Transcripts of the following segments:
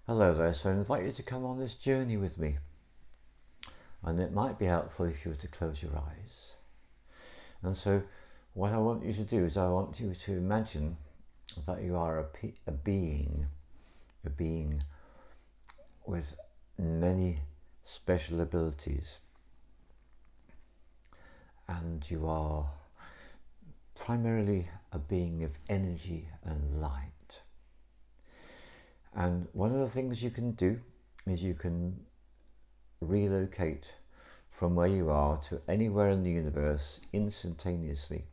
Hello there, so I invite you to come on this journey with me. And it might be helpful if you were to close your eyes. And so what I want you to do is I want you to imagine that you are a being with many special abilities. And you are primarily a being of energy and light. And one of the things you can do is you can relocate from where you are to anywhere in the universe instantaneously.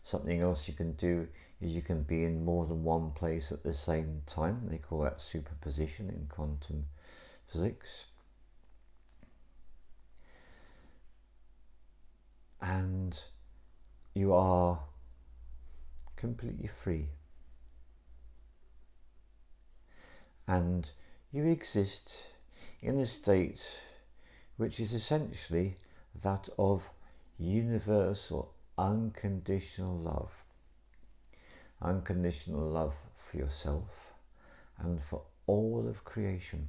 Something else you can do is you can be in more than one place at the same time. They call that superposition in quantum physics. And you are completely free. And you exist in a state which is essentially that of universal unconditional love. Unconditional love for yourself and for all of creation.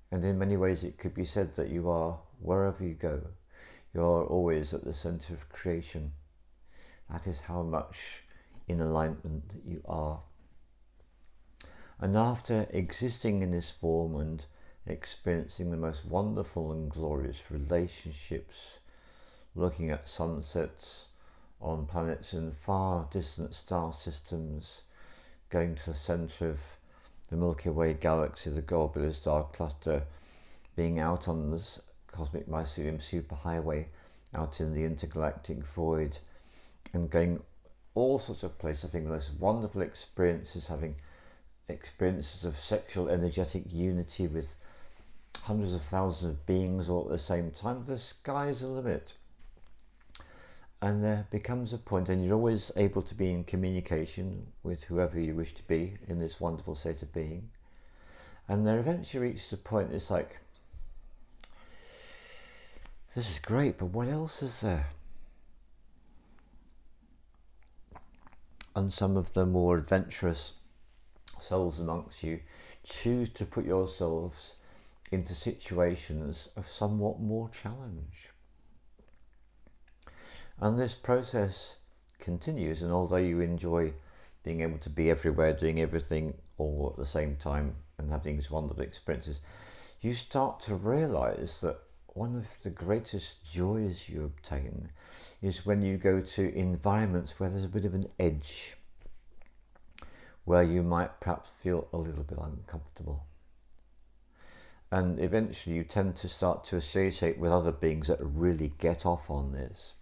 And in many ways it could be said that you are, wherever you go, you're always at the centre of creation. That is how much in alignment that you are. And after existing in this form and experiencing the most wonderful and glorious relationships, looking at sunsets on planets in far distant star systems, going to the centre of the Milky Way galaxy, the globular star cluster, being out on this cosmic mycelium superhighway, out in the intergalactic void, and going all sorts of places, having the most wonderful experiences, having experiences of sexual energetic unity with hundreds of thousands of beings all at the same time. The sky's the limit. And there becomes a point, and you're always able to be in communication with whoever you wish to be in this wonderful state of being. And there eventually reaches a point, it's like, this is great, but what else is there? And some of the more adventurous souls amongst you choose to put yourselves into situations of somewhat more challenge. And this process continues, and although you enjoy being able to be everywhere, doing everything all at the same time and having these wonderful experiences, you start to realise that one of the greatest joys you obtain is when you go to environments where there's a bit of an edge, where you might perhaps feel a little bit uncomfortable. And eventually you tend to start to associate with other beings that really get off on this.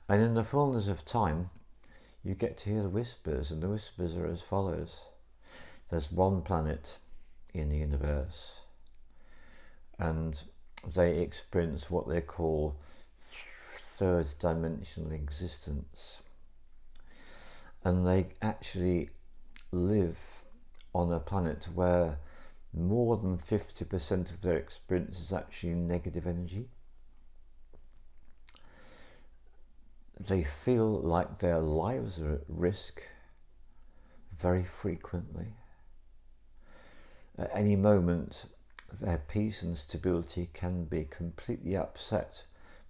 And in the fullness of time, you get to hear the whispers, and the whispers are as follows. There's one planet in the universe, and they experience what they call third dimensional existence. And they actually live on a planet where more than 50% of their experience is actually negative energy. They feel like their lives are at risk very frequently. At any moment, their peace and stability can be completely upset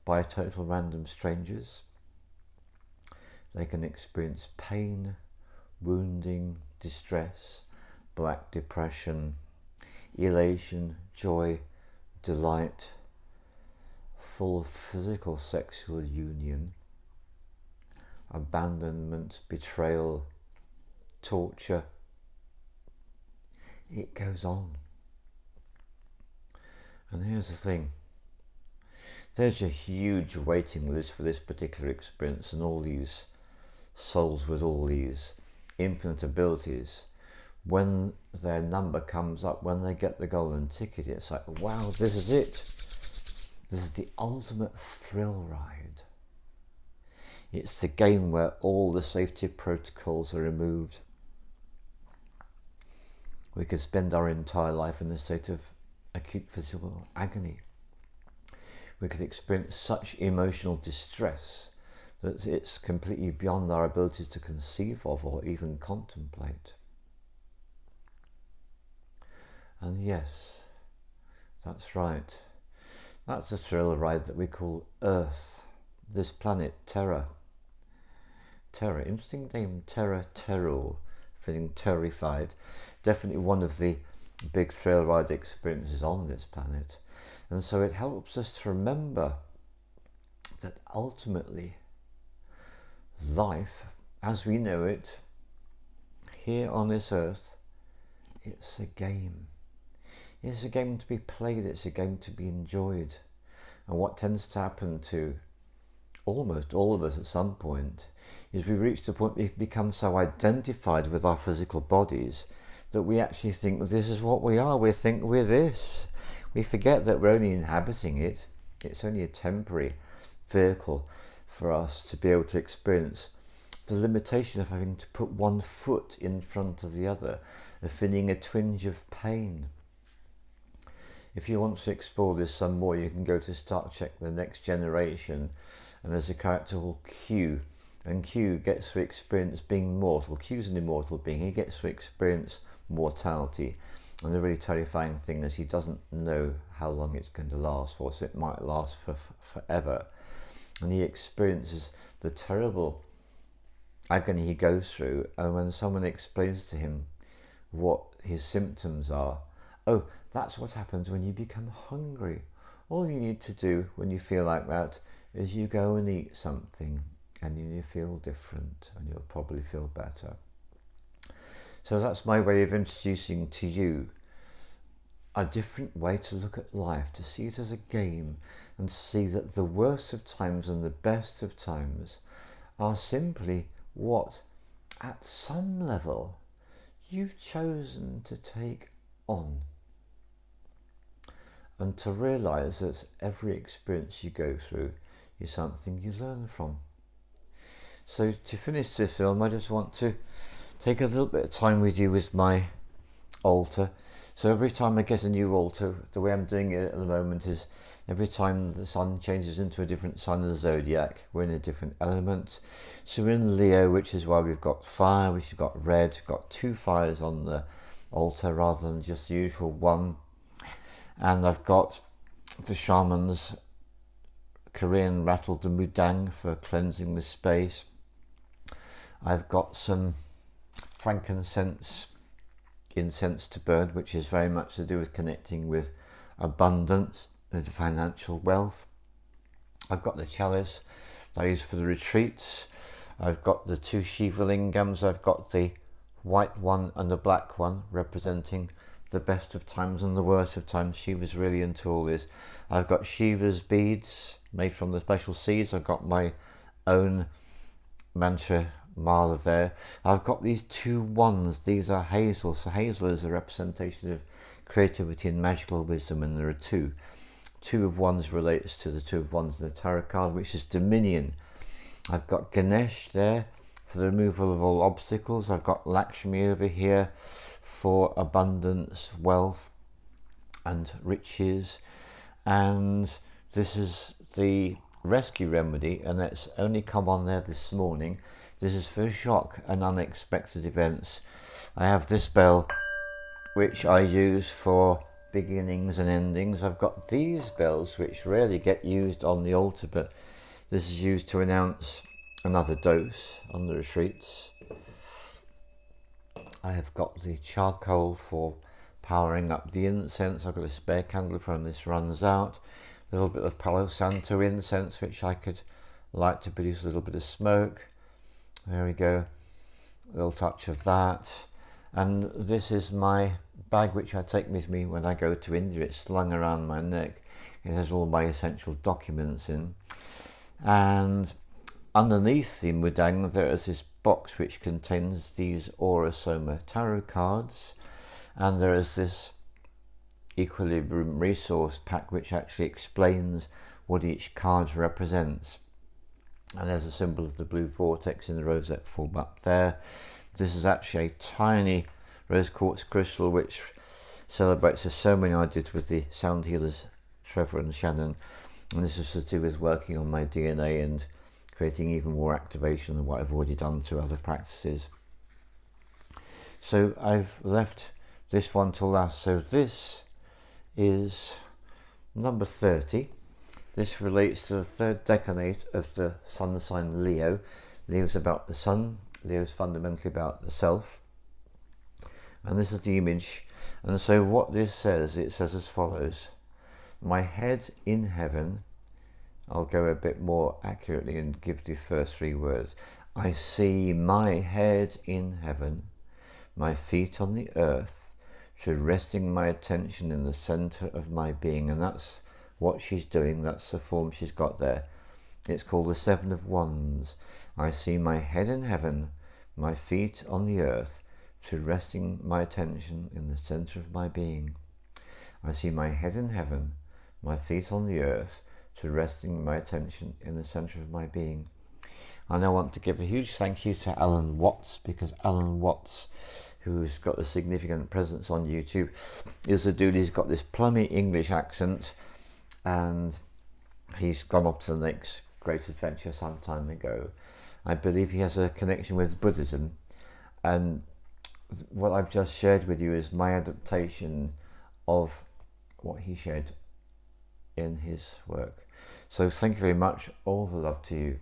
by total random strangers. They can experience pain, wounding, distress, black depression, elation, joy, delight, full physical sexual union, abandonment, betrayal, torture. It goes on. And here's the thing. There's a huge waiting list for this particular experience, and all these souls with all these infinite abilities, when their number comes up, when they get the golden ticket, it's like, wow, this is it. This is the ultimate thrill ride. It's the game where all the safety protocols are removed. We could spend our entire life in a state of acute physical agony. We could experience such emotional distress that it's completely beyond our abilities to conceive of or even contemplate. And yes, that's right. That's the thrill ride that we call Earth, this planet Terra. Terra, interesting name, Terra Terror, feeling terrified. Definitely one of the big thrill ride experiences on this planet. And so it helps us to remember that ultimately life, as we know it, here on this earth, it's a game. It's a game to be played, it's a game to be enjoyed. And what tends to happen to almost all of us at some point is we reach the point we become so identified with our physical bodies that we actually think this is what we are. We think we're this. We forget that we're only inhabiting it. It's only a temporary vehicle for us to be able to experience the limitation of having to put one foot in front of the other, of feeling a twinge of pain. If you want to explore this some more, you can go to Star Trek The Next Generation, and there's a character called Q, and Q gets to experience being mortal. Q's an immortal being. He gets to experience mortality, and the really terrifying thing is he doesn't know how long it's going to last for, so it might last for forever. And he experiences the terrible agony he goes through, and when someone explains to him what his symptoms are, oh, that's what happens when you become hungry. All you need to do when you feel like that is you go and eat something, and you feel different, and you'll probably feel better. So that's my way of introducing to you a different way to look at life, to see it as a game, and see that the worst of times and the best of times are simply what, at some level, you've chosen to take on. And to realise that every experience you go through is something you learn from. So to finish this film, I just want to take a little bit of time with you with my altar. So every time I get a new altar, the way I'm doing it at the moment is every time the sun changes into a different sign of the zodiac, we're in a different element. So we're in Leo, which is why we've got fire, we've got red, we've got 2 fires on the altar rather than just the usual one. And I've got the shaman's Korean rattle, the mudang, for cleansing the space. I've got some frankincense incense to burn, which is very much to do with connecting with abundance, with financial wealth. I've got the chalice that I use for the retreats. I've got the 2 Shiva lingams. I've got the white one and the black one representing the best of times and the worst of times. Shiva's really into all this. I've got Shiva's beads made from the special seeds. I've got my own mantra mala there. I've got these 2 wands. These are hazel. So hazel is a representation of creativity and magical wisdom, and there are 2. 2 of wands relates to the 2 of wands in the tarot card, which is Dominion. I've got Ganesh there for the removal of all obstacles. I've got Lakshmi over here for abundance, wealth and riches. And this is the rescue remedy, and that's only come on there this morning. This is for shock and unexpected events. I have this bell, which I use for beginnings and endings. I've got these bells, which rarely get used on the altar, but this is used to announce another dose on the retreats. I have got the charcoal for powering up the incense. I've got a spare candle from this runs out. A little bit of Palo Santo incense, which I could light to produce a little bit of smoke. There we go. A little touch of that. And this is my bag, which I take with me when I go to India. It's slung around my neck. It has all my essential documents in. And underneath the mudang, there is this box which contains these Aura Soma tarot cards, and there is this Equilibrium resource pack which actually explains what each card represents. And there's a symbol of the blue vortex in the rosette form up there. This is actually a tiny rose quartz crystal which celebrates a ceremony I did with the sound healers Trevor and Shannon, and this is to do with working on my DNA and creating even more activation than what I've already done through other practices. So I've left this one till last. So this is number 30. This relates to the third decade of the sun sign Leo. Leo's about the sun. Leo's fundamentally about the self. And this is the image. And so what this says, it says as follows. My head in heaven. I'll go a bit more accurately and give the first three words. I see my head in heaven, my feet on the earth, to resting my attention in the center of my being. And that's what she's doing. That's the form she's got there. It's called the Seven of Wands. I see my head in heaven, my feet on the earth, to resting my attention in the center of my being. I see my head in heaven, my feet on the earth, to resting my attention in the center of my being. And I want to give a huge thank you to Alan Watts, because Alan Watts, who's got a significant presence on YouTube, is a dude. He's got this plummy English accent, and he's gone off to the next great adventure some time ago. I believe he has a connection with Buddhism, and what I've just shared with you is my adaptation of what he shared in his work. So thank you very much. All the love to you.